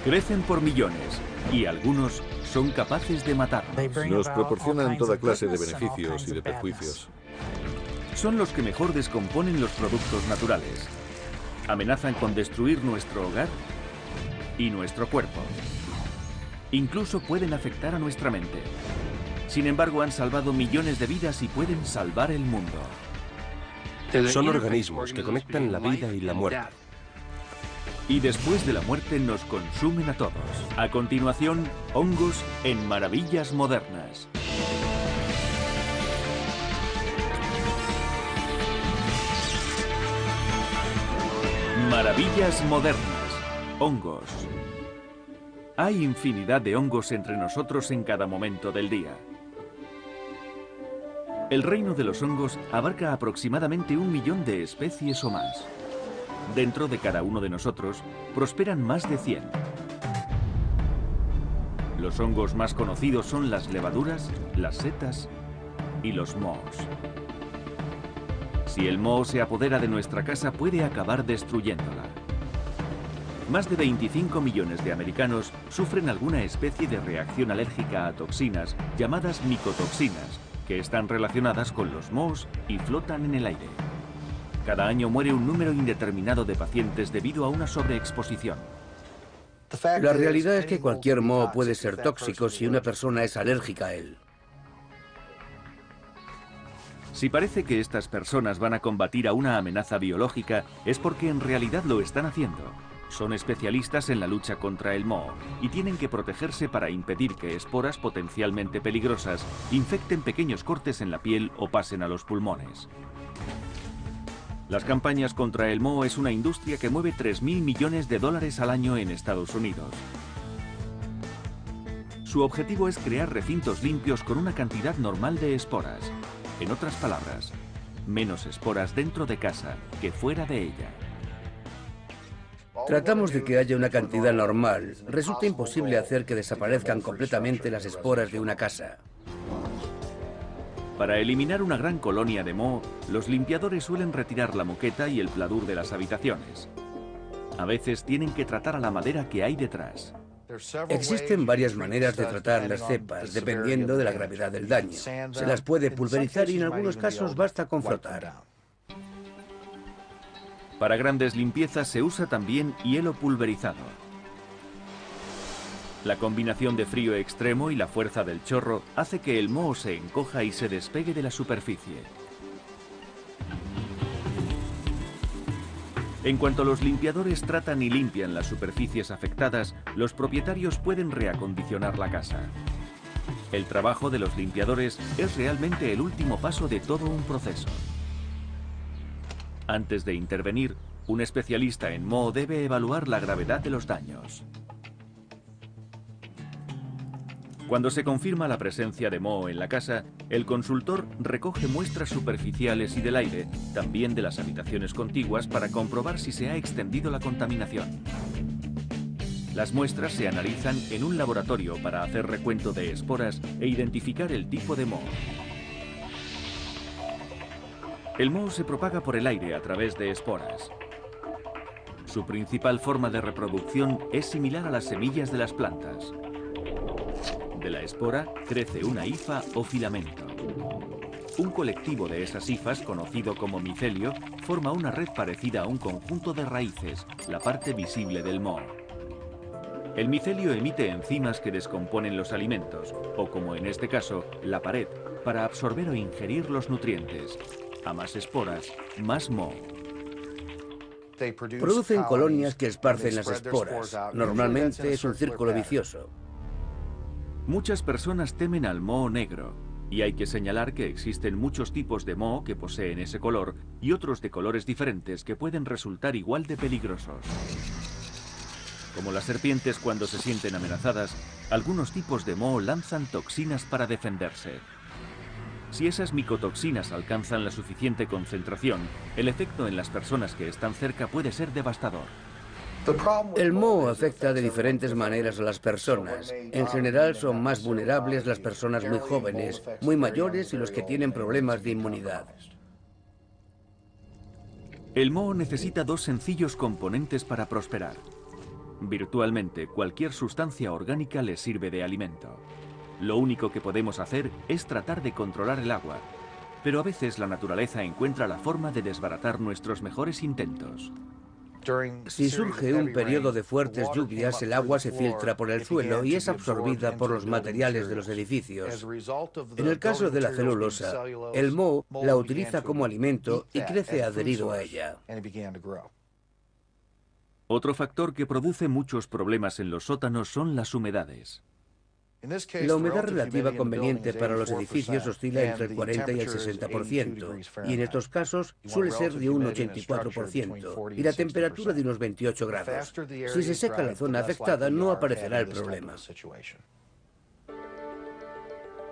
Crecen por millones y algunos son capaces de matarnos. Nos proporcionan toda clase de beneficios y de perjuicios. Son los que mejor descomponen los productos naturales. Amenazan con destruir nuestro hogar y nuestro cuerpo. Incluso pueden afectar a nuestra mente. Sin embargo, han salvado millones de vidas y pueden salvar el mundo. Son organismos que conectan la vida y la muerte. Y después de la muerte nos consumen a todos. A continuación, hongos en Maravillas Modernas. Maravillas Modernas. Hongos. Hay infinidad de hongos entre nosotros en cada momento del día. El reino de los hongos abarca aproximadamente 1 millón de especies o más. Dentro de cada uno de nosotros prosperan más de 100. Los hongos más conocidos son las levaduras, las setas y los mohos. Si el moho se apodera de nuestra casa, puede acabar destruyéndola. Más de 25 millones de americanos sufren alguna especie de reacción alérgica a toxinas llamadas micotoxinas, que están relacionadas con los mohos y flotan en el aire. Cada año muere un número indeterminado de pacientes debido a una sobreexposición. La realidad es que cualquier moho puede ser tóxico si una persona es alérgica a él. Si parece que estas personas van a combatir a una amenaza biológica, es porque en realidad lo están haciendo. Son especialistas en la lucha contra el moho y tienen que protegerse para impedir que esporas potencialmente peligrosas infecten pequeños cortes en la piel o pasen a los pulmones. Las campañas contra el moho es una industria que mueve 3.000 millones de dólares al año en Estados Unidos. Su objetivo es crear recintos limpios con una cantidad normal de esporas. En otras palabras, menos esporas dentro de casa que fuera de ella. Tratamos de que haya una cantidad normal. Resulta imposible hacer que desaparezcan completamente las esporas de una casa. Para eliminar una gran colonia de moho, los limpiadores suelen retirar la moqueta y el pladur de las habitaciones. A veces tienen que tratar a la madera que hay detrás. Existen varias maneras de tratar las cepas, dependiendo de la gravedad del daño. Se las puede pulverizar y en algunos casos basta con frotar. Para grandes limpiezas se usa también hielo pulverizado. La combinación de frío extremo y la fuerza del chorro hace que el moho se encoja y se despegue de la superficie. En cuanto los limpiadores tratan y limpian las superficies afectadas, los propietarios pueden reacondicionar la casa. El trabajo de los limpiadores es realmente el último paso de todo un proceso. Antes de intervenir, un especialista en moho debe evaluar la gravedad de los daños. Cuando se confirma la presencia de moho en la casa, el consultor recoge muestras superficiales y del aire, también de las habitaciones contiguas, para comprobar si se ha extendido la contaminación. Las muestras se analizan en un laboratorio para hacer recuento de esporas e identificar el tipo de moho. El moho se propaga por el aire a través de esporas. Su principal forma de reproducción es similar a las semillas de las plantas. De la espora crece una hifa o filamento. Un colectivo de esas hifas, conocido como micelio, forma una red parecida a un conjunto de raíces, la parte visible del moho. El micelio emite enzimas que descomponen los alimentos, o como en este caso, la pared, para absorber o ingerir los nutrientes. A más esporas, más moho. Producen colonias que esparcen las esporas. Normalmente es un círculo vicioso. Muchas personas temen al moho negro, y hay que señalar que existen muchos tipos de moho que poseen ese color y otros de colores diferentes que pueden resultar igual de peligrosos. Como las serpientes cuando se sienten amenazadas, algunos tipos de moho lanzan toxinas para defenderse. Si esas micotoxinas alcanzan la suficiente concentración, el efecto en las personas que están cerca puede ser devastador. El moho afecta de diferentes maneras a las personas. En general son más vulnerables las personas muy jóvenes, muy mayores y los que tienen problemas de inmunidad. El moho necesita dos sencillos componentes para prosperar: Virtualmente cualquier sustancia orgánica les sirve de alimento. Lo único que podemos hacer es tratar de controlar el agua, pero a veces la naturaleza encuentra la forma de desbaratar nuestros mejores intentos. Si surge un periodo de fuertes lluvias, el agua se filtra por el suelo y es absorbida por los materiales de los edificios. En el caso de la celulosa, el moho la utiliza como alimento y crece adherido a ella. Otro factor que produce muchos problemas en los sótanos son las humedades. La humedad relativa conveniente para los edificios oscila entre el 40 y el 60%, y en estos casos suele ser de un 84%, y la temperatura de unos 28 grados. Si se seca la zona afectada, no aparecerá el problema.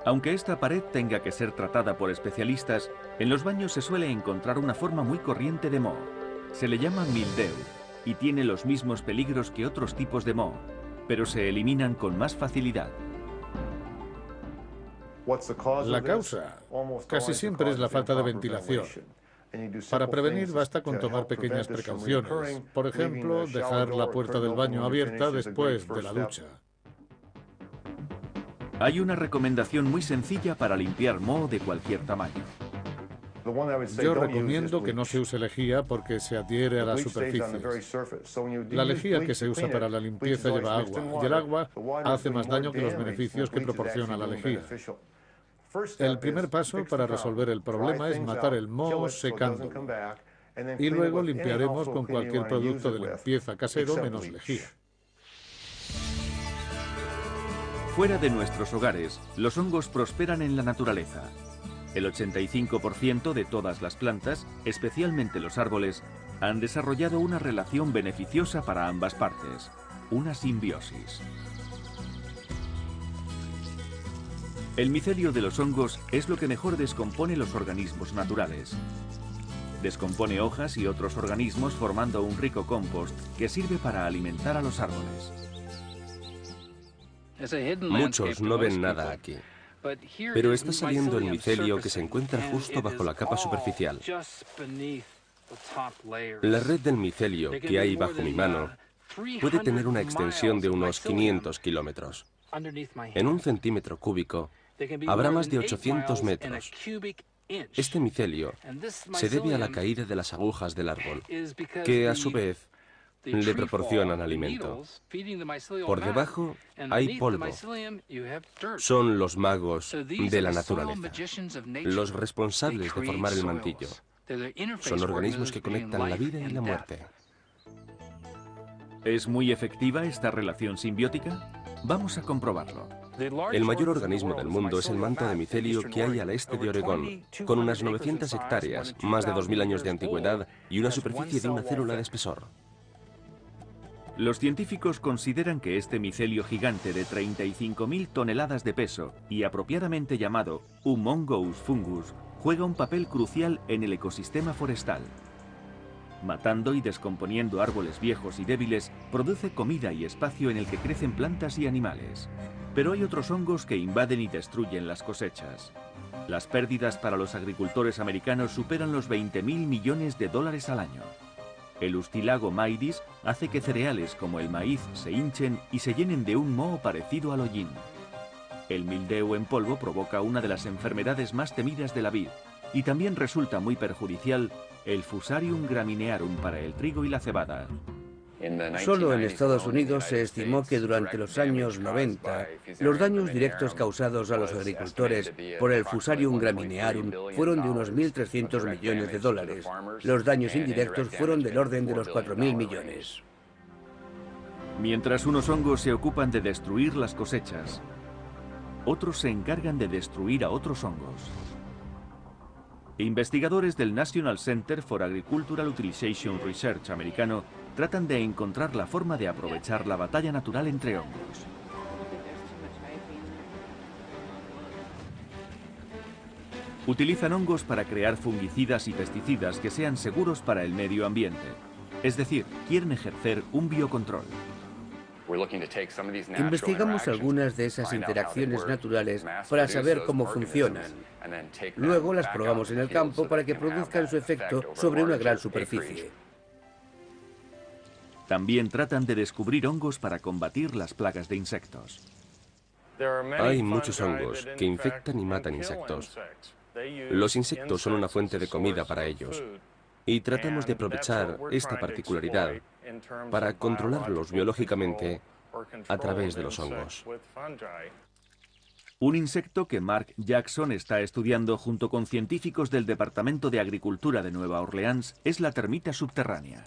Aunque esta pared tenga que ser tratada por especialistas, en los baños se suele encontrar una forma muy corriente de moho. Se le llama mildew y tiene los mismos peligros que otros tipos de moho, pero se eliminan con más facilidad. La causa casi siempre es la falta de ventilación. Para prevenir basta con tomar pequeñas precauciones. Por ejemplo, dejar la puerta del baño abierta después de la ducha. Hay una recomendación muy sencilla para limpiar moho de cualquier tamaño. Yo recomiendo que no se use lejía porque se adhiere a las superficies. La lejía que se usa para la limpieza lleva agua, y el agua hace más daño que los beneficios que proporciona la lejía. El primer paso para resolver el problema es matar el moho secándolo. Y luego limpiaremos con cualquier producto de limpieza casero menos lejía. Fuera de nuestros hogares, los hongos prosperan en la naturaleza. El 85% de todas las plantas, especialmente los árboles, han desarrollado una relación beneficiosa para ambas partes, una simbiosis. El micelio de los hongos es lo que mejor descompone los organismos naturales. Descompone hojas y otros organismos formando un rico compost que sirve para alimentar a los árboles. Muchos no ven nada aquí, pero está saliendo el micelio que se encuentra justo bajo la capa superficial. La red del micelio que hay bajo mi mano puede tener una extensión de unos 500 kilómetros. En un centímetro cúbico habrá más de 800 metros. Este micelio se debe a la caída de las agujas del árbol, que a su vez le proporcionan alimento. Por debajo hay polvo. Son los magos de la naturaleza, los responsables de formar el mantillo. Son organismos que conectan la vida y la muerte. ¿Es muy efectiva esta relación simbiótica? Vamos a comprobarlo. El mayor organismo del mundo es el manto de micelio que hay al este de Oregón, con unas 900 hectáreas, más de 2000 años de antigüedad y una superficie de una célula de espesor. Los científicos consideran que este micelio gigante de 35.000 toneladas de peso y apropiadamente llamado Humongous fungus juega un papel crucial en el ecosistema forestal. Matando y descomponiendo árboles viejos y débiles, produce comida y espacio en el que crecen plantas y animales. Pero hay otros hongos que invaden y destruyen las cosechas. Las pérdidas para los agricultores americanos superan los 20.000 millones de dólares al año. El Ustilago maidis hace que cereales como el maíz se hinchen y se llenen de un moho parecido al hollín. El mildew en polvo provoca una de las enfermedades más temidas de la vid y también resulta muy perjudicial el Fusarium graminearum para el trigo y la cebada. Solo en Estados Unidos se estimó que durante los años 90 los daños directos causados a los agricultores por el Fusarium graminearum fueron de unos 1.300 millones de dólares. Los daños indirectos fueron del orden de los 4.000 millones. Mientras unos hongos se ocupan de destruir las cosechas, otros se encargan de destruir a otros hongos. Investigadores del National Center for Agricultural Utilization Research americano tratan de encontrar la forma de aprovechar la batalla natural entre hongos. Utilizan hongos para crear fungicidas y pesticidas que sean seguros para el medio ambiente. Es decir, quieren ejercer un biocontrol. Investigamos algunas de esas interacciones naturales para saber cómo funcionan. Luego las probamos en el campo para que produzcan su efecto sobre una gran superficie. También tratan de descubrir hongos para combatir las plagas de insectos. Hay muchos hongos que infectan y matan insectos. Los insectos son una fuente de comida para ellos. Y tratamos de aprovechar esta particularidad para controlarlos biológicamente a través de los hongos. Un insecto que Mark Jackson está estudiando junto con científicos del Departamento de Agricultura de Nueva Orleans es la termita subterránea.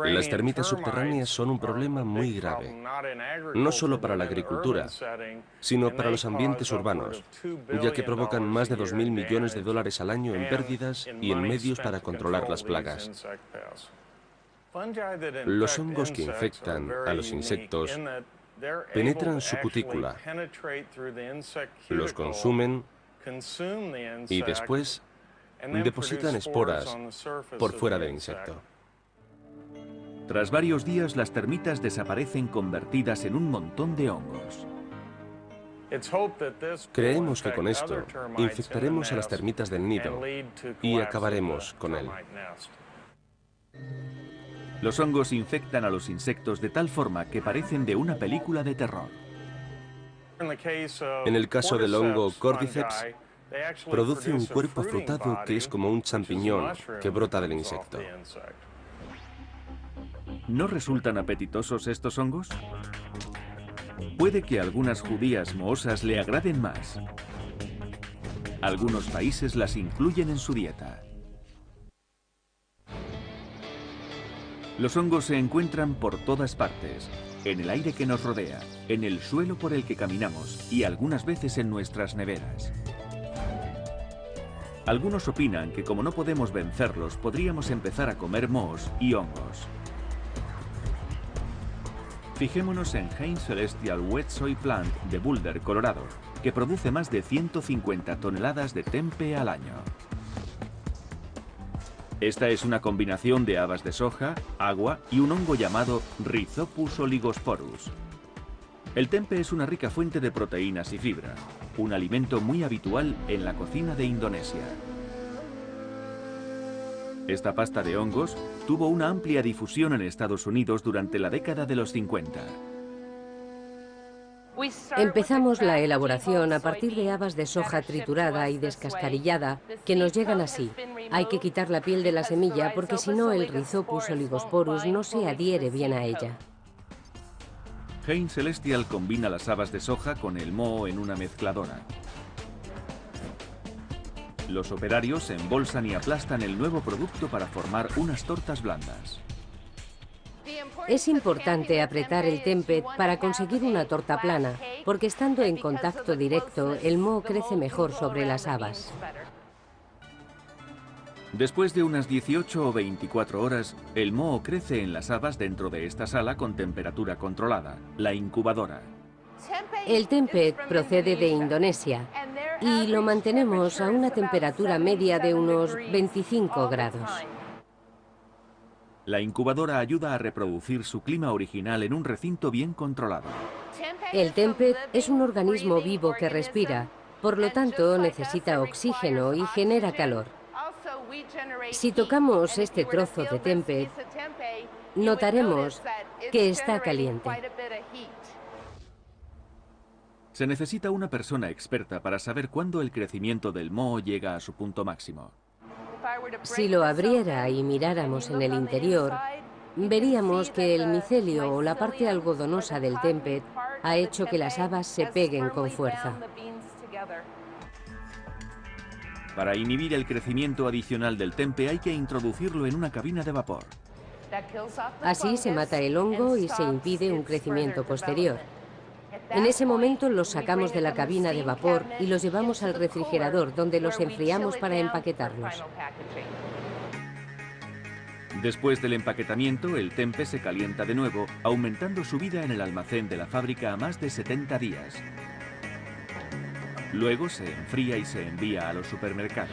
Las termitas subterráneas son un problema muy grave, no solo para la agricultura, sino para los ambientes urbanos, ya que provocan más de 2.000 millones de dólares al año en pérdidas y en medios para controlar las plagas. Los hongos que infectan a los insectos penetran su cutícula, los consumen y después depositan esporas por fuera del insecto. Tras varios días, las termitas desaparecen convertidas en un montón de hongos. Creemos que con esto infectaremos a las termitas del nido y acabaremos con él. Los hongos infectan a los insectos de tal forma que parecen de una película de terror. En el caso del hongo Cordyceps, produce un cuerpo afrutado que es como un champiñón que brota del insecto. ¿No resultan apetitosos estos hongos? Puede que a algunas judías mohosas le agraden más. Algunos países las incluyen en su dieta. Los hongos se encuentran por todas partes, en el aire que nos rodea, en el suelo por el que caminamos y algunas veces en nuestras neveras. Algunos opinan que como no podemos vencerlos, podríamos empezar a comer mohos y hongos. Fijémonos en Hain Celestial Wet Soy Plant de Boulder, Colorado, que produce más de 150 toneladas de tempe al año. Esta es una combinación de habas de soja, agua y un hongo llamado Rhizopus oligosporus. El tempe es una rica fuente de proteínas y fibra, un alimento muy habitual en la cocina de Indonesia. Esta pasta de hongos tuvo una amplia difusión en Estados Unidos durante la década de los 50. Empezamos la elaboración a partir de habas de soja triturada y descascarillada que nos llegan así. Hay que quitar la piel de la semilla porque si no el Rhizopus oligosporus no se adhiere bien a ella. Hain Celestial combina las habas de soja con el moho en una mezcladora. Los operarios embolsan y aplastan el nuevo producto para formar unas tortas blandas. Es importante apretar el tempe para conseguir una torta plana, porque estando en contacto directo, el moho crece mejor sobre las habas. Después de unas 18 o 24 horas, el moho crece en las habas dentro de esta sala con temperatura controlada, la incubadora. El tempe procede de Indonesia y lo mantenemos a una temperatura media de unos 25 grados. La incubadora ayuda a reproducir su clima original en un recinto bien controlado. El tempe es un organismo vivo que respira, por lo tanto necesita oxígeno y genera calor. Si tocamos este trozo de tempe, notaremos que está caliente. Se necesita una persona experta para saber cuándo el crecimiento del moho llega a su punto máximo. Si lo abriera y miráramos en el interior, veríamos que el micelio o la parte algodonosa del tempe ha hecho que las habas se peguen con fuerza. Para inhibir el crecimiento adicional del tempe hay que introducirlo en una cabina de vapor. Así se mata el hongo y se impide un crecimiento posterior. En ese momento los sacamos de la cabina de vapor y los llevamos al refrigerador, donde los enfriamos para empaquetarlos. Después del empaquetamiento, el tempe se calienta de nuevo, aumentando su vida en el almacén de la fábrica a más de 70 días. Luego se enfría y se envía a los supermercados.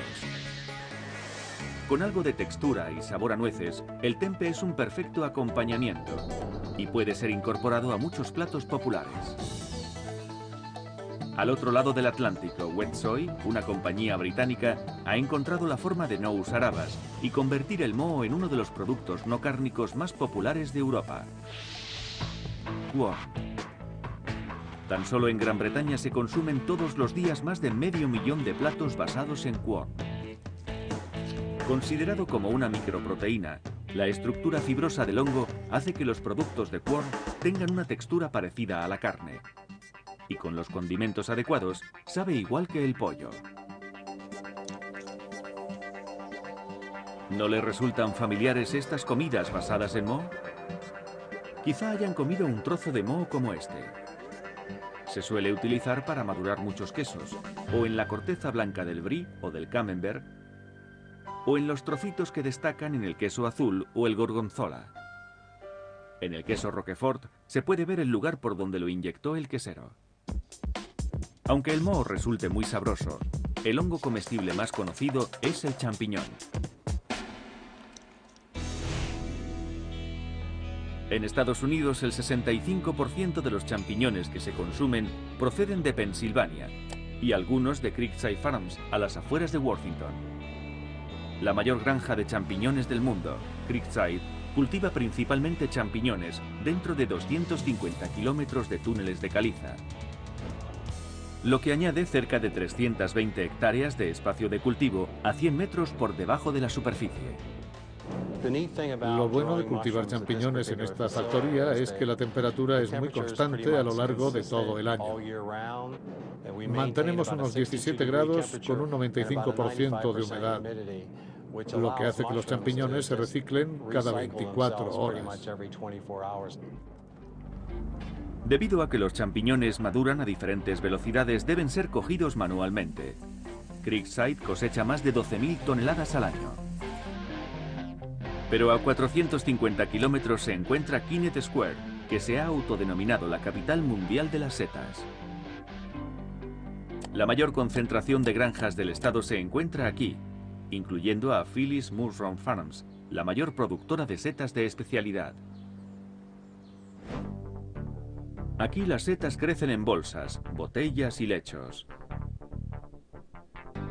Con algo de textura y sabor a nueces, el tempe es un perfecto acompañamiento y puede ser incorporado a muchos platos populares. Al otro lado del Atlántico, Wetsoy, una compañía británica, ha encontrado la forma de no usar habas y convertir el moho en uno de los productos no cárnicos más populares de Europa. Quorn. Tan solo en Gran Bretaña se consumen todos los días más de 500.000 de platos basados en quorn. Considerado como una microproteína, la estructura fibrosa del hongo hace que los productos de quorn tengan una textura parecida a la carne. Y con los condimentos adecuados, sabe igual que el pollo. ¿No le resultan familiares estas comidas basadas en moho? Quizá hayan comido un trozo de moho como este. Se suele utilizar para madurar muchos quesos, o en la corteza blanca del brie o del camembert, o en los trocitos que destacan en el queso azul o el gorgonzola. En el queso Roquefort se puede ver el lugar por donde lo inyectó el quesero. Aunque el moho resulte muy sabroso, el hongo comestible más conocido es el champiñón. En Estados Unidos, el 65% de los champiñones que se consumen proceden de Pensilvania y algunos de Creekside Farms, a las afueras de Worthington. La mayor granja de champiñones del mundo, Creekside, cultiva principalmente champiñones dentro de 250 kilómetros de túneles de caliza, lo que añade cerca de 320 hectáreas de espacio de cultivo a 100 metros por debajo de la superficie. Lo bueno de cultivar champiñones en esta factoría es que la temperatura es muy constante a lo largo de todo el año. Mantenemos unos 17 grados con un 95% de humedad, lo que hace que los champiñones se reciclen cada 24 horas. Debido a que los champiñones maduran a diferentes velocidades, deben ser cogidos manualmente. Creekside cosecha más de 12.000 toneladas al año. Pero a 450 kilómetros se encuentra Kennett Square, que se ha autodenominado la capital mundial de las setas. La mayor concentración de granjas del estado se encuentra aquí, incluyendo a Phyllis Mushroom Farms, la mayor productora de setas de especialidad. Aquí las setas crecen en bolsas, botellas y lechos.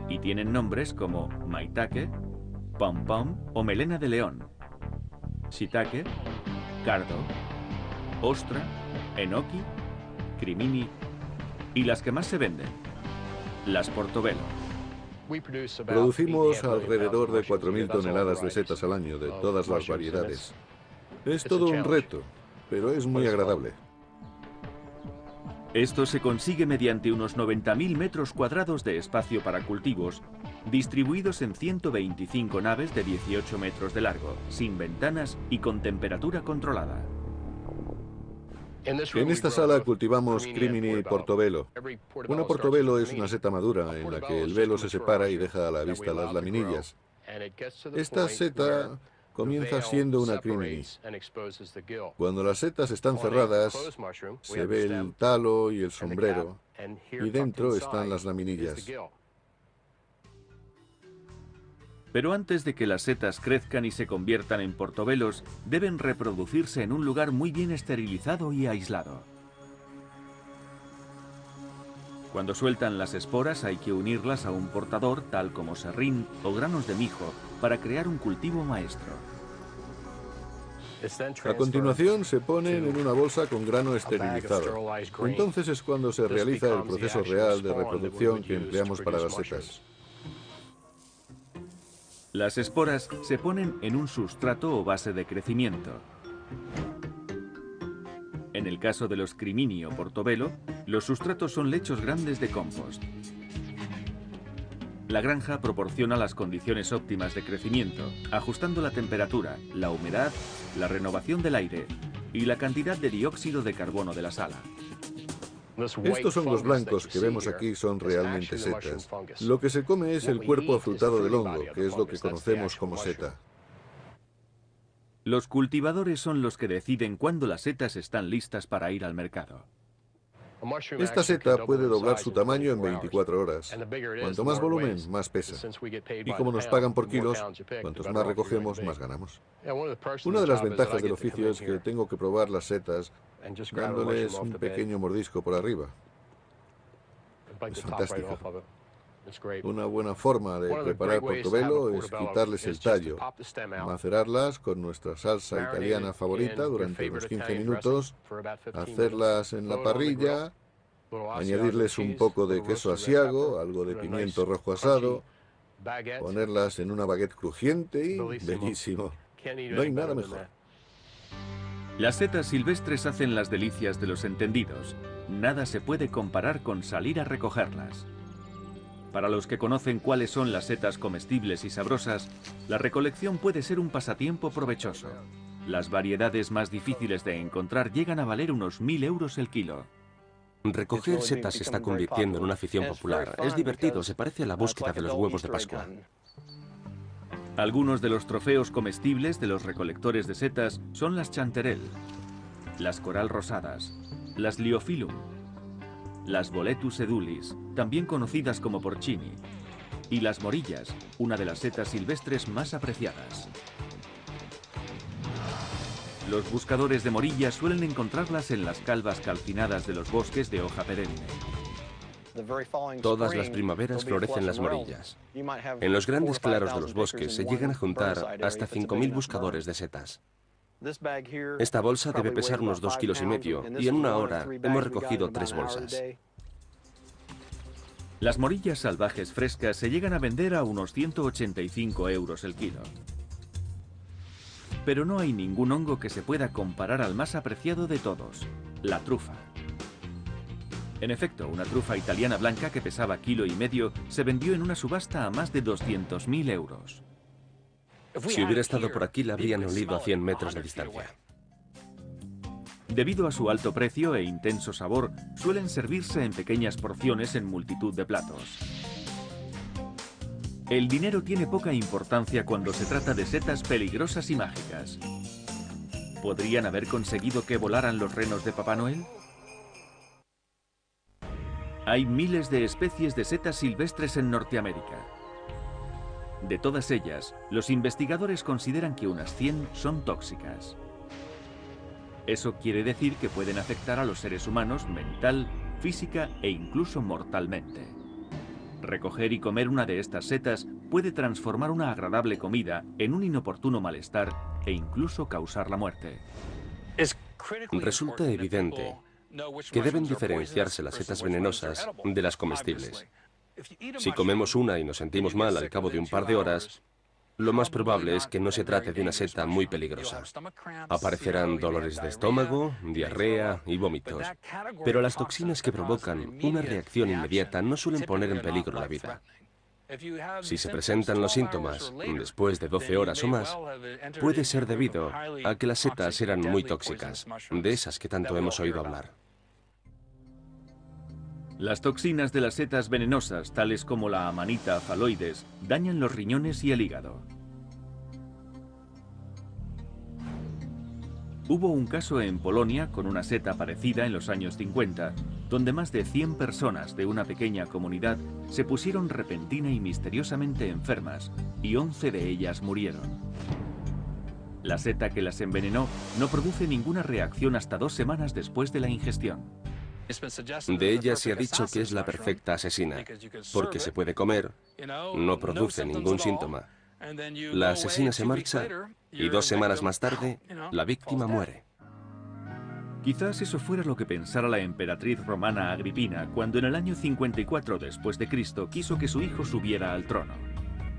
Y tienen nombres como maitake, pom pom o melena de león, shiitake, cardo, ostra, enoki, crimini y las que más se venden, las portobello. Producimos alrededor de 4.000 toneladas de setas al año, de todas las variedades. Es todo un reto, pero es muy agradable. Esto se consigue mediante unos 90.000 metros cuadrados de espacio para cultivos, distribuidos en 125 naves de 18 metros de largo, sin ventanas y con temperatura controlada. En esta sala cultivamos crimini y portobello. Una portobello es una seta madura en la que el velo se separa y deja a la vista las laminillas. Esta seta comienza siendo una crimini. Cuando las setas están cerradas, se ve el talo y el sombrero, y dentro están las laminillas. Pero antes de que las setas crezcan y se conviertan en portobelos, deben reproducirse en un lugar muy bien esterilizado y aislado. Cuando sueltan las esporas hay que unirlas a un portador, tal como serrín o granos de mijo, para crear un cultivo maestro. A continuación se ponen en una bolsa con grano esterilizado. Entonces es cuando se realiza el proceso real de reproducción que empleamos para las setas. Las esporas se ponen en un sustrato o base de crecimiento. En el caso de los crimini o portobello, los sustratos son lechos grandes de compost. La granja proporciona las condiciones óptimas de crecimiento, ajustando la temperatura, la humedad, la renovación del aire y la cantidad de dióxido de carbono de la sala. Estos hongos blancos que vemos aquí son realmente setas. Lo que se come es el cuerpo afrutado del hongo, que es lo que conocemos como seta. Los cultivadores son los que deciden cuándo las setas están listas para ir al mercado. Esta seta puede doblar su tamaño en 24 horas. Cuanto más volumen, más pesa. Y como nos pagan por kilos, cuantos más recogemos, más ganamos. Una de las ventajas del oficio es que tengo que probar las setas dándoles un pequeño mordisco por arriba. Es fantástica. Una buena forma de preparar portobelo es quitarles el tallo, macerarlas con nuestra salsa italiana favorita durante unos 15 minutos, hacerlas en la parrilla, añadirles un poco de queso asiago, algo de pimiento rojo asado, ponerlas en una baguette crujiente y bellísimo. No hay nada mejor. Las setas silvestres hacen las delicias de los entendidos. Nada se puede comparar con salir a recogerlas. Para los que conocen cuáles son las setas comestibles y sabrosas, la recolección puede ser un pasatiempo provechoso. Las variedades más difíciles de encontrar llegan a valer unos 1000 euros el kilo. Recoger setas se está convirtiendo en una afición popular. Es divertido, se parece a la búsqueda de los huevos de Pascua. Algunos de los trofeos comestibles de los recolectores de setas son las chanterelle, las coral rosadas, las liophyllum, las boletus edulis, también conocidas como porcini, y las morillas, una de las setas silvestres más apreciadas. Los buscadores de morillas suelen encontrarlas en las calvas calcinadas de los bosques de hoja perenne. Todas las primaveras florecen las morillas. En los grandes claros de los bosques se llegan a juntar hasta 5000 buscadores de setas. Esta bolsa debe pesar unos 2,5 kilos y en una hora hemos recogido 3 bolsas. Las morillas salvajes frescas se llegan a vender a unos 185 euros el kilo. Pero no hay ningún hongo que se pueda comparar al más apreciado de todos, la trufa. En efecto, una trufa italiana blanca que pesaba 1,5 kilos se vendió en una subasta a más de 200.000 euros. Si hubiera estado por aquí, la habrían olido a 100 metros de distancia. Debido a su alto precio e intenso sabor, suelen servirse en pequeñas porciones en multitud de platos. El dinero tiene poca importancia cuando se trata de setas peligrosas y mágicas. ¿Podrían haber conseguido que volaran los renos de Papá Noel? Hay miles de especies de setas silvestres en Norteamérica. De todas ellas, los investigadores consideran que unas 100 son tóxicas. Eso quiere decir que pueden afectar a los seres humanos mental, física e incluso mortalmente. Recoger y comer una de estas setas puede transformar una agradable comida en un inoportuno malestar e incluso causar la muerte. Resulta evidente que deben diferenciarse las setas venenosas de las comestibles. Si comemos una y nos sentimos mal al cabo de un par de horas, lo más probable es que no se trate de una seta muy peligrosa. Aparecerán dolores de estómago, diarrea y vómitos. Pero las toxinas que provocan una reacción inmediata no suelen poner en peligro la vida. Si se presentan los síntomas después de 12 horas o más, puede ser debido a que las setas eran muy tóxicas, de esas que tanto hemos oído hablar. Las toxinas de las setas venenosas, tales como la Amanita phalloides, dañan los riñones y el hígado. Hubo un caso en Polonia con una seta parecida en los años 50, donde más de 100 personas de una pequeña comunidad se pusieron repentina y misteriosamente enfermas, y 11 de ellas murieron. La seta que las envenenó no produce ninguna reacción hasta 2 semanas después de la ingestión. De ella se ha dicho que es la perfecta asesina, porque se puede comer, no produce ningún síntoma. La asesina se marcha y 2 semanas más tarde, la víctima muere. Quizás eso fuera lo que pensara la emperatriz romana Agripina cuando en el año 54 después de Cristo quiso que su hijo subiera al trono.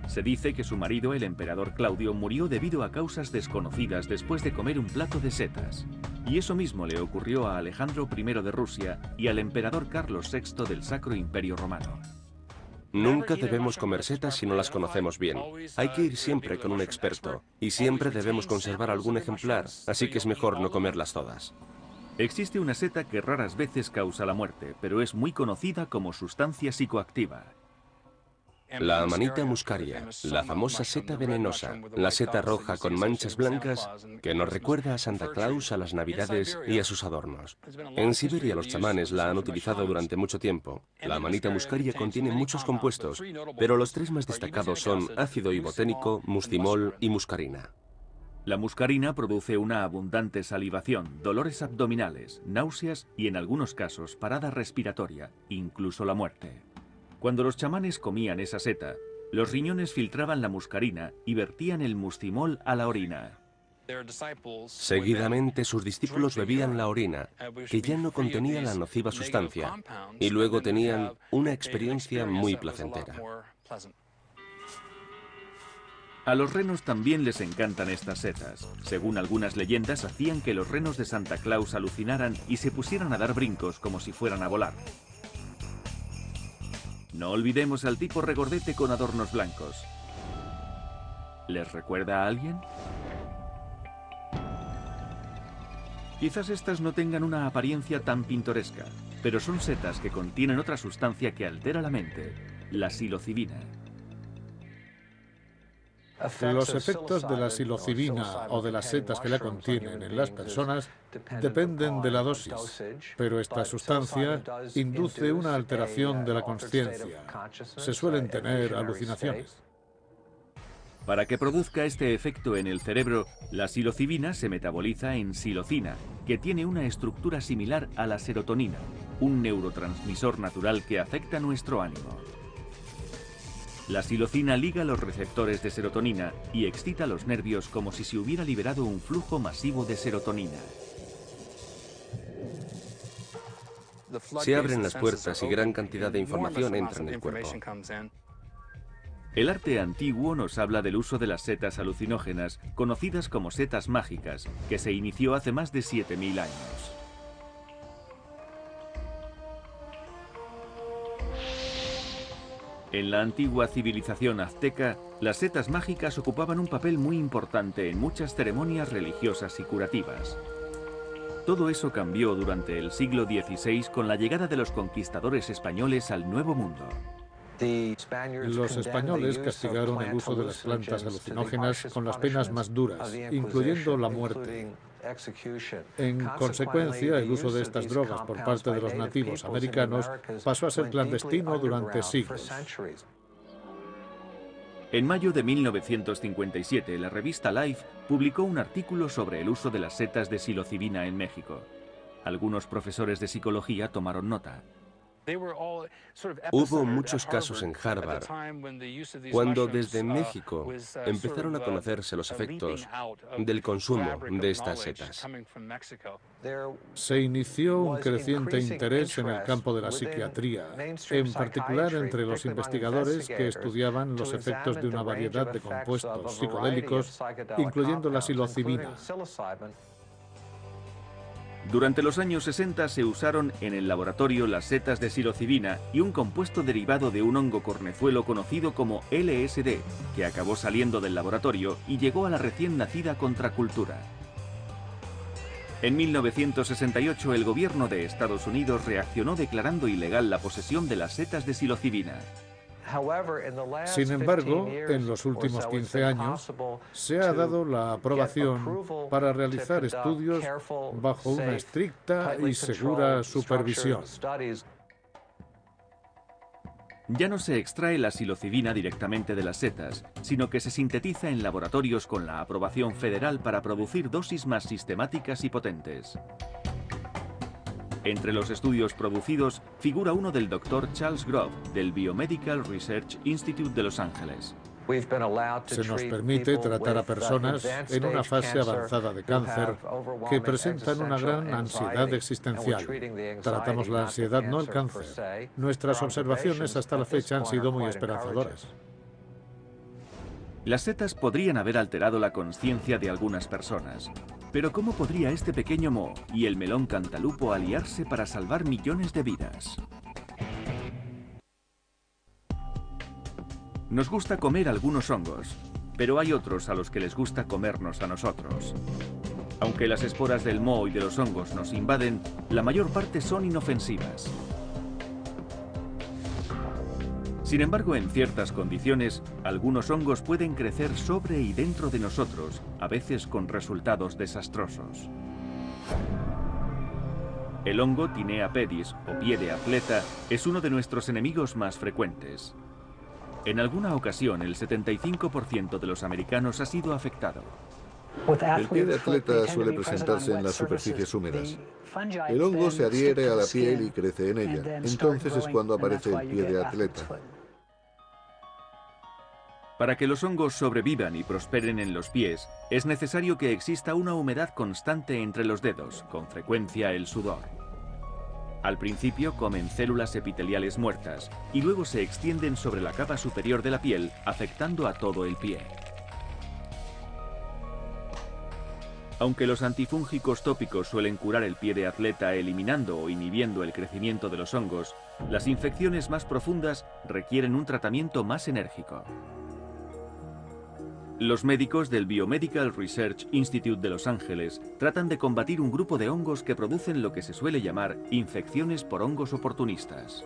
Se dice que su marido, el emperador Claudio, murió debido a causas desconocidas después de comer un plato de setas. Y eso mismo le ocurrió a Alejandro I de Rusia y al emperador Carlos VI del Sacro Imperio Romano. Nunca debemos comer setas si no las conocemos bien. Hay que ir siempre con un experto y siempre debemos conservar algún ejemplar, así que es mejor no comerlas todas. Existe una seta que raras veces causa la muerte, pero es muy conocida como sustancia psicoactiva. La Amanita muscaria, la famosa seta venenosa, la seta roja con manchas blancas que nos recuerda a Santa Claus, a las Navidades y a sus adornos. En Siberia los chamanes la han utilizado durante mucho tiempo. La Amanita muscaria contiene muchos compuestos, pero los 3 más destacados son ácido iboténico, muscimol y muscarina. La muscarina produce una abundante salivación, dolores abdominales, náuseas y en algunos casos parada respiratoria, incluso la muerte. Cuando los chamanes comían esa seta, los riñones filtraban la muscarina y vertían el muscimol a la orina. Seguidamente sus discípulos bebían la orina, que ya no contenía la nociva sustancia, y luego tenían una experiencia muy placentera. A los renos también les encantan estas setas. Según algunas leyendas, hacían que los renos de Santa Claus alucinaran y se pusieran a dar brincos como si fueran a volar. No olvidemos al tipo regordete con adornos blancos. ¿Les recuerda a alguien? Quizás estas no tengan una apariencia tan pintoresca, pero son setas que contienen otra sustancia que altera la mente, la psilocibina. Los efectos de la psilocibina o de las setas que la contienen en las personas dependen de la dosis, pero esta sustancia induce una alteración de la consciencia. Se suelen tener alucinaciones. Para que produzca este efecto en el cerebro, la psilocibina se metaboliza en psilocina, que tiene una estructura similar a la serotonina, un neurotransmisor natural que afecta nuestro ánimo. La psilocina liga los receptores de serotonina y excita los nervios como si se hubiera liberado un flujo masivo de serotonina. Se abren las puertas y gran cantidad de información entra en el cuerpo. El arte antiguo nos habla del uso de las setas alucinógenas, conocidas como setas mágicas, que se inició hace más de 7000 años. En la antigua civilización azteca, las setas mágicas ocupaban un papel muy importante en muchas ceremonias religiosas y curativas. Todo eso cambió durante el siglo XVI con la llegada de los conquistadores españoles al Nuevo Mundo. Los españoles castigaron el uso de las plantas alucinógenas con las penas más duras, incluyendo la muerte. En consecuencia, el uso de estas drogas por parte de los nativos americanos pasó a ser clandestino durante siglos. En mayo de 1957, la revista Life publicó un artículo sobre el uso de las setas de psilocibina en México. Algunos profesores de psicología tomaron nota. Hubo muchos casos en Harvard cuando desde México empezaron a conocerse los efectos del consumo de estas setas. Se inició un creciente interés en el campo de la psiquiatría, en particular entre los investigadores que estudiaban los efectos de una variedad de compuestos psicodélicos, incluyendo la psilocibina. Durante los años 60 se usaron en el laboratorio las setas de psilocibina y un compuesto derivado de un hongo cornezuelo conocido como LSD, que acabó saliendo del laboratorio y llegó a la recién nacida contracultura. En 1968 el gobierno de Estados Unidos reaccionó declarando ilegal la posesión de las setas de psilocibina. Sin embargo, en los últimos 15 años se ha dado la aprobación para realizar estudios bajo una estricta y segura supervisión. Ya no se extrae la psilocibina directamente de las setas, sino que se sintetiza en laboratorios con la aprobación federal para producir dosis más sistemáticas y potentes. Entre los estudios producidos figura uno del Dr. Charles Groff del Biomedical Research Institute de Los Ángeles. Se nos permite tratar a personas en una fase avanzada de cáncer que presentan una gran ansiedad existencial. Tratamos la ansiedad, no el cáncer. Nuestras observaciones hasta la fecha han sido muy esperanzadoras. Las setas podrían haber alterado la conciencia de algunas personas. Pero ¿cómo podría este pequeño moho y el melón cantalupo aliarse para salvar millones de vidas? Nos gusta comer algunos hongos, pero hay otros a los que les gusta comernos a nosotros. Aunque las esporas del moho y de los hongos nos invaden, la mayor parte son inofensivas. Sin embargo, en ciertas condiciones, algunos hongos pueden crecer sobre y dentro de nosotros, a veces con resultados desastrosos. El hongo Tinea pedis, o pie de atleta, es uno de nuestros enemigos más frecuentes. En alguna ocasión, el 75% de los americanos ha sido afectado. El pie de atleta suele presentarse en las superficies húmedas. El hongo se adhiere a la piel y crece en ella. Entonces es cuando aparece el pie de atleta. Para que los hongos sobrevivan y prosperen en los pies, es necesario que exista una humedad constante entre los dedos, con frecuencia el sudor. Al principio comen células epiteliales muertas y luego se extienden sobre la capa superior de la piel, afectando a todo el pie. Aunque los antifúngicos tópicos suelen curar el pie de atleta eliminando o inhibiendo el crecimiento de los hongos, las infecciones más profundas requieren un tratamiento más enérgico. Los médicos del Biomedical Research Institute de Los Ángeles tratan de combatir un grupo de hongos que producen lo que se suele llamar infecciones por hongos oportunistas.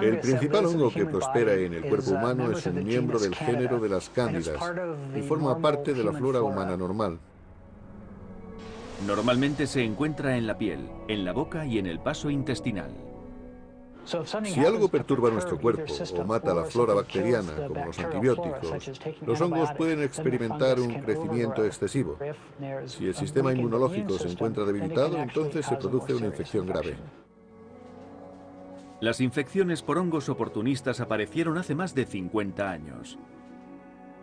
El principal hongo que prospera en el cuerpo humano es un miembro del género de las cándidas y forma parte de la flora humana normal. Normalmente se encuentra en la piel, en la boca y en el paso intestinal. Si algo perturba nuestro cuerpo o mata la flora bacteriana, como los antibióticos, los hongos pueden experimentar un crecimiento excesivo. Si el sistema inmunológico se encuentra debilitado, entonces se produce una infección grave. Las infecciones por hongos oportunistas aparecieron hace más de 50 años.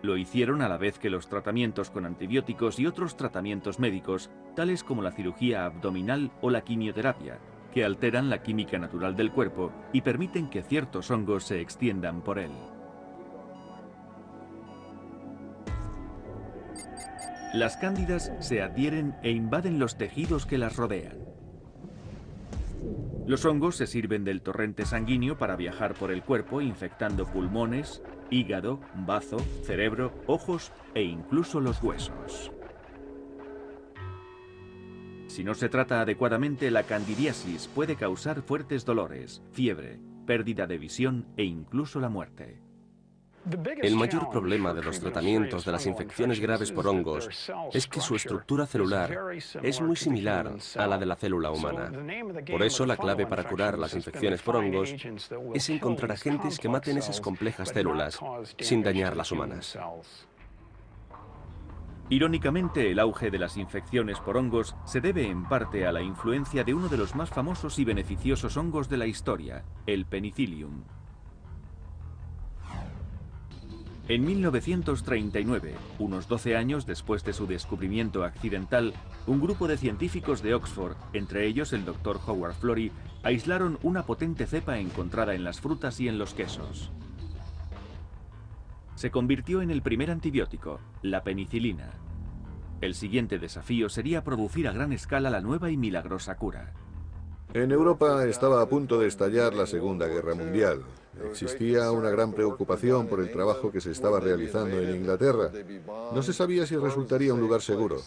Lo hicieron a la vez que los tratamientos con antibióticos y otros tratamientos médicos, tales como la cirugía abdominal o la quimioterapia, que alteran la química natural del cuerpo y permiten que ciertos hongos se extiendan por él. Las cándidas se adhieren e invaden los tejidos que las rodean. Los hongos se sirven del torrente sanguíneo para viajar por el cuerpo, infectando pulmones, hígado, bazo, cerebro, ojos e incluso los huesos. Si no se trata adecuadamente, la candidiasis puede causar fuertes dolores, fiebre, pérdida de visión e incluso la muerte. El mayor problema de los tratamientos de las infecciones graves por hongos es que su estructura celular es muy similar a la de la célula humana. Por eso la clave para curar las infecciones por hongos es encontrar agentes que maten esas complejas células sin dañar las humanas. Irónicamente, el auge de las infecciones por hongos se debe en parte a la influencia de uno de los más famosos y beneficiosos hongos de la historia, el Penicillium. En 1939, unos 12 años después de su descubrimiento accidental, un grupo de científicos de Oxford, entre ellos el Dr. Howard Florey, aislaron una potente cepa encontrada en las frutas y en los quesos. Se convirtió en el primer antibiótico, la penicilina. El siguiente desafío sería producir a gran escala la nueva y milagrosa cura. En Europa estaba a punto de estallar la Segunda Guerra Mundial. Existía una gran preocupación por el trabajo que se estaba realizando en Inglaterra. No se sabía si resultaría un lugar seguro.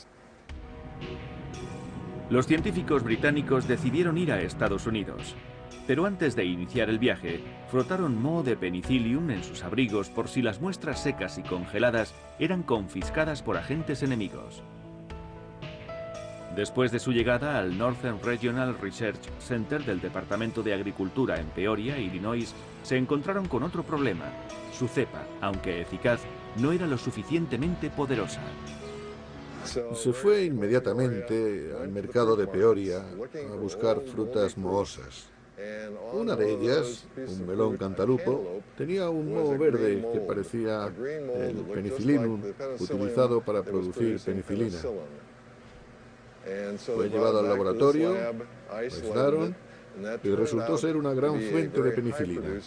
Los científicos británicos decidieron ir a Estados Unidos. Pero antes de iniciar el viaje, frotaron moho de penicillium en sus abrigos por si las muestras secas y congeladas eran confiscadas por agentes enemigos. Después de su llegada al Northern Regional Research Center del Departamento de Agricultura en Peoria, Illinois, se encontraron con otro problema. Su cepa, aunque eficaz, no era lo suficientemente poderosa. Se fue inmediatamente al mercado de Peoria a buscar frutas mohosas. Una de ellas, un melón cantalupo, tenía un moho verde que parecía el penicillinum utilizado para producir penicilina. Fue llevado al laboratorio, lo aislaron y resultó ser una gran fuente de penicilina.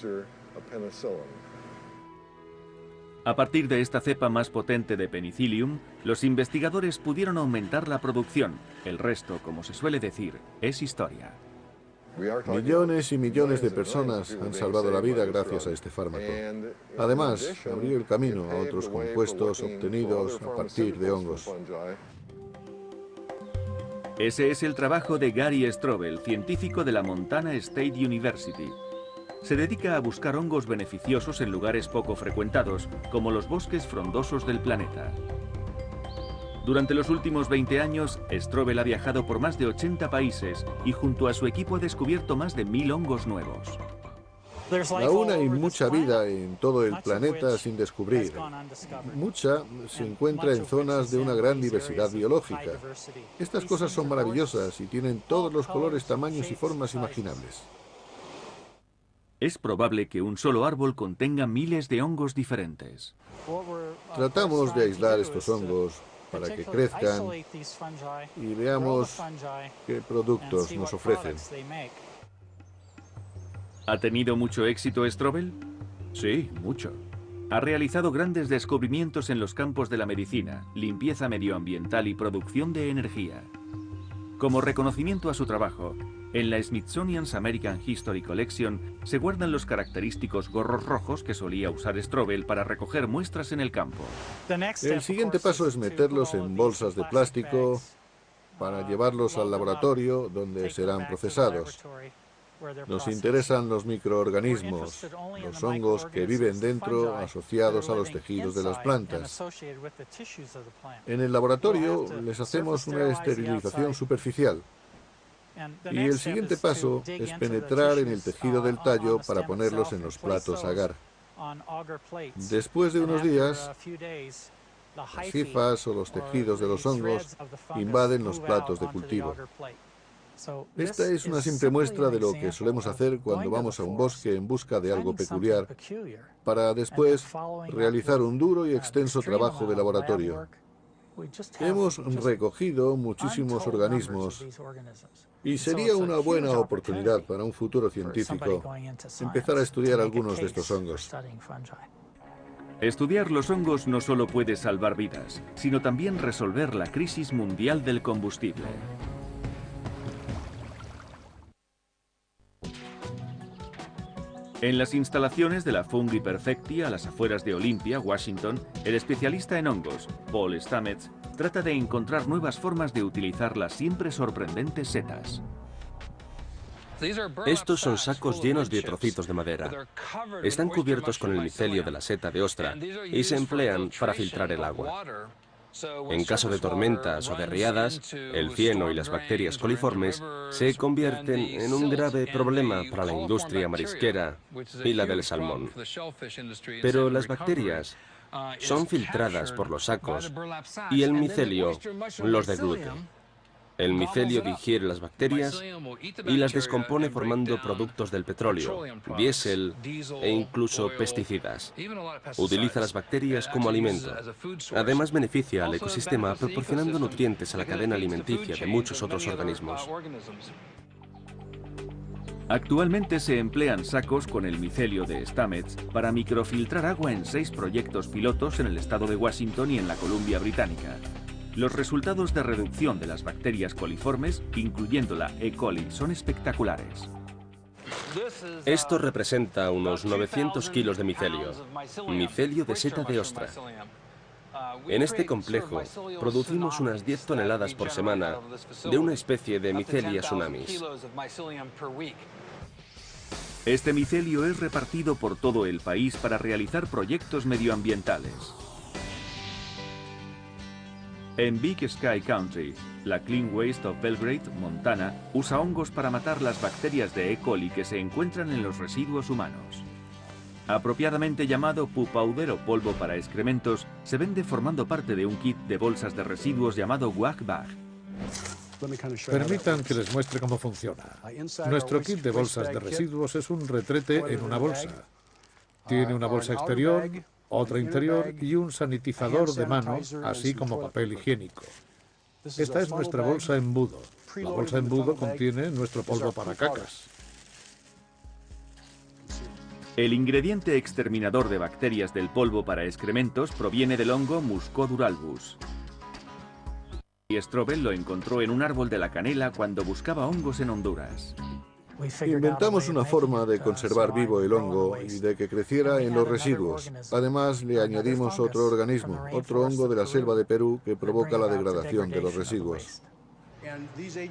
A partir de esta cepa más potente de penicillium, los investigadores pudieron aumentar la producción. El resto, como se suele decir, es historia. Millones y millones de personas han salvado la vida gracias a este fármaco. Además, abrió el camino a otros compuestos obtenidos a partir de hongos. Ese es el trabajo de Gary Strobel, científico de la Montana State University. Se dedica a buscar hongos beneficiosos en lugares poco frecuentados, como los bosques frondosos del planeta. Durante los últimos 20 años, Strobel ha viajado por más de 80 países y junto a su equipo ha descubierto más de 1000 hongos nuevos. Aún hay mucha vida en todo el planeta sin descubrir. Mucha se encuentra en zonas de una gran diversidad biológica. Estas cosas son maravillosas y tienen todos los colores, tamaños y formas imaginables. Es probable que un solo árbol contenga miles de hongos diferentes. Tratamos de aislar estos hongos para que crezcan y veamos qué productos nos ofrecen. ¿Ha tenido mucho éxito Strobel? Sí, mucho. Ha realizado grandes descubrimientos en los campos de la medicina, limpieza medioambiental y producción de energía. Como reconocimiento a su trabajo, en la Smithsonian's American History Collection se guardan los característicos gorros rojos que solía usar Strobel para recoger muestras en el campo. El siguiente paso es meterlos en bolsas de plástico para llevarlos al laboratorio donde serán procesados. Nos interesan los microorganismos, los hongos que viven dentro asociados a los tejidos de las plantas. En el laboratorio les hacemos una esterilización superficial. Y el siguiente paso es penetrar en el tejido del tallo para ponerlos en los platos agar. Después de unos días, las hifas o los tejidos de los hongos invaden los platos de cultivo. Esta es una simple muestra de lo que solemos hacer cuando vamos a un bosque en busca de algo peculiar, para después realizar un duro y extenso trabajo de laboratorio. Hemos recogido muchísimos organismos y sería una buena oportunidad para un futuro científico empezar a estudiar algunos de estos hongos. Estudiar los hongos no solo puede salvar vidas, sino también resolver la crisis mundial del combustible. En las instalaciones de la Fungi Perfecti a las afueras de Olympia, Washington, el especialista en hongos, Paul Stamets, trata de encontrar nuevas formas de utilizar las siempre sorprendentes setas. Estos son sacos llenos de trocitos de madera. Están cubiertos con el micelio de la seta de ostra y se emplean para filtrar el agua. En caso de tormentas o de riadas, el cieno y las bacterias coliformes se convierten en un grave problema para la industria marisquera y la del salmón. Pero las bacterias son filtradas por los sacos y el micelio los degluye. El micelio digiere las bacterias y las descompone formando productos del petróleo, diésel e incluso pesticidas. Utiliza las bacterias como alimento. Además beneficia al ecosistema proporcionando nutrientes a la cadena alimenticia de muchos otros organismos. Actualmente se emplean sacos con el micelio de Stamets para microfiltrar agua en 6 proyectos pilotos en el estado de Washington y en la Columbia Británica. Los resultados de reducción de las bacterias coliformes, incluyendo la E. coli, son espectaculares. Esto representa unos 900 kilos de micelio de seta de ostra. En este complejo producimos unas 10 toneladas por semana de una especie de Micelia tsunamis. Este micelio es repartido por todo el país para realizar proyectos medioambientales. En Big Sky Country, la Clean Waste of Belgrade, Montana, usa hongos para matar las bacterias de E. coli que se encuentran en los residuos humanos. Apropiadamente llamado poo powder o polvo para excrementos, se vende formando parte de un kit de bolsas de residuos llamado Wag Bag. Permitan que les muestre cómo funciona. Nuestro kit de bolsas de residuos es un retrete en una bolsa. Tiene una bolsa exterior, otra interior y un sanitizador de manos, así como papel higiénico. Esta es nuestra bolsa embudo. La bolsa embudo contiene nuestro polvo para cacas. El ingrediente exterminador de bacterias del polvo para excrementos proviene del hongo Muscoduralbus. Y Strobel lo encontró en un árbol de la canela cuando buscaba hongos en Honduras. Inventamos una forma de conservar vivo el hongo y de que creciera en los residuos. Además, le añadimos otro organismo, otro hongo de la selva de Perú que provoca la degradación de los residuos.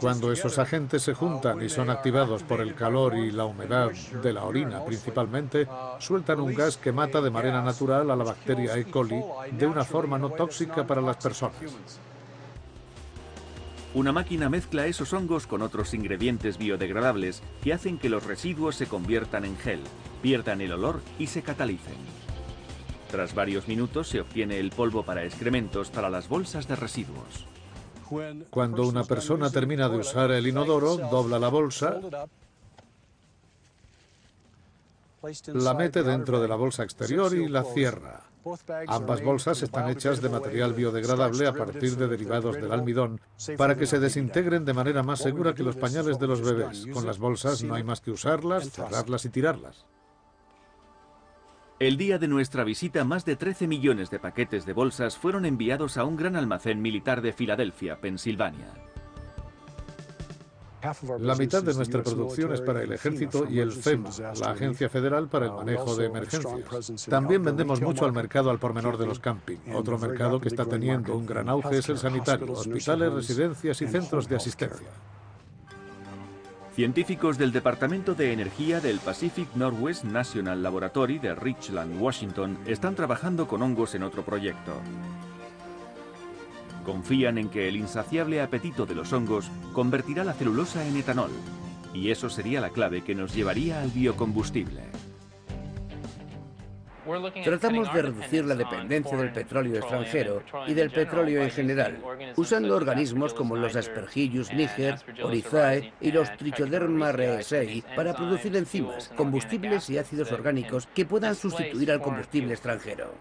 Cuando esos agentes se juntan y son activados por el calor y la humedad de la orina principalmente, sueltan un gas que mata de manera natural a la bacteria E. coli de una forma no tóxica para las personas. Una máquina mezcla esos hongos con otros ingredientes biodegradables que hacen que los residuos se conviertan en gel, pierdan el olor y se catalicen. Tras varios minutos se obtiene el polvo para excrementos para las bolsas de residuos. Cuando una persona termina de usar el inodoro, dobla la bolsa, la mete dentro de la bolsa exterior y la cierra. Ambas bolsas están hechas de material biodegradable a partir de derivados del almidón para que se desintegren de manera más segura que los pañales de los bebés. Con las bolsas no hay más que usarlas, cerrarlas y tirarlas. El día de nuestra visita, más de 13 millones de paquetes de bolsas fueron enviados a un gran almacén militar de Filadelfia, Pensilvania. La mitad de nuestra producción es para el ejército y el FEMA, la Agencia Federal para el Manejo de Emergencias. También vendemos mucho al mercado al por menor de los camping. Otro mercado que está teniendo un gran auge es el sanitario, hospitales, residencias y centros de asistencia. Científicos del Departamento de Energía del Pacific Northwest National Laboratory de Richland, Washington, están trabajando con hongos en otro proyecto. Confían en que el insaciable apetito de los hongos convertirá la celulosa en etanol, y eso sería la clave que nos llevaría al biocombustible. Tratamos de reducir la dependencia del petróleo extranjero y del petróleo en general, usando organismos como los Aspergillus niger, Oryzae y los Trichoderma raceyi para producir enzimas, combustibles y ácidos orgánicos que puedan sustituir al combustible extranjero.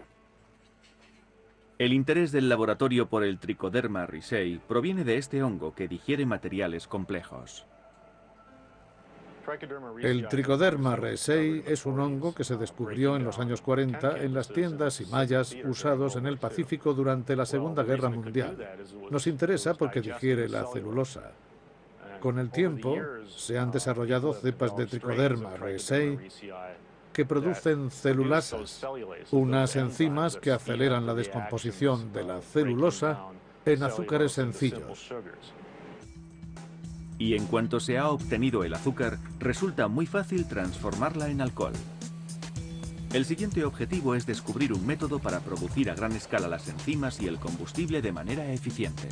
El interés del laboratorio por el Trichoderma raceyi proviene de este hongo que digiere materiales complejos. El Trichoderma raceyi es un hongo que se descubrió en los años 40 en las tiendas y mallas usados en el Pacífico durante la Segunda Guerra Mundial. Nos interesa porque digiere la celulosa. Con el tiempo, se han desarrollado cepas de Trichoderma raceyi que producen celulasas, unas enzimas que aceleran la descomposición de la celulosa en azúcares sencillos. Y en cuanto se ha obtenido el azúcar, resulta muy fácil transformarla en alcohol. El siguiente objetivo es descubrir un método para producir a gran escala las enzimas y el combustible de manera eficiente.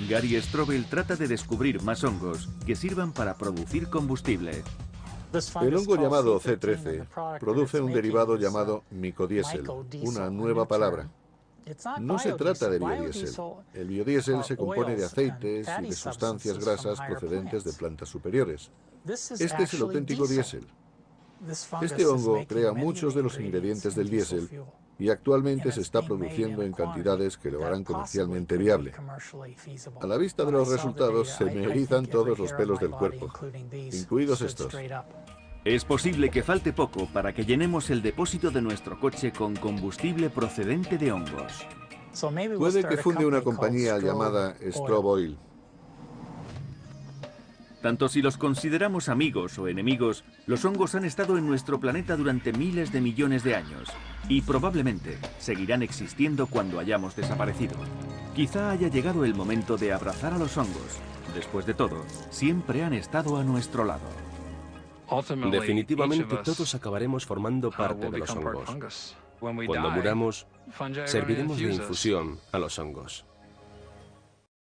Gary Strobel trata de descubrir más hongos que sirvan para producir combustible. El hongo llamado C13 produce un derivado llamado micodiesel, una nueva palabra. No se trata de biodiesel. El biodiesel se compone de aceites y de sustancias grasas procedentes de plantas superiores. Este es el auténtico diésel. Este hongo crea muchos de los ingredientes del diésel y actualmente se está produciendo en cantidades que lo harán comercialmente viable. A la vista de los resultados se me erizan todos los pelos del cuerpo, incluidos estos. Es posible que falte poco para que llenemos el depósito de nuestro coche con combustible procedente de hongos. Puede que funde una compañía llamada Strobe Oil. Tanto si los consideramos amigos o enemigos, los hongos han estado en nuestro planeta durante miles de millones de años y probablemente seguirán existiendo cuando hayamos desaparecido. Quizá haya llegado el momento de abrazar a los hongos. Después de todo, siempre han estado a nuestro lado. Definitivamente todos acabaremos formando parte de los hongos. Cuando muramos, serviremos de infusión a los hongos.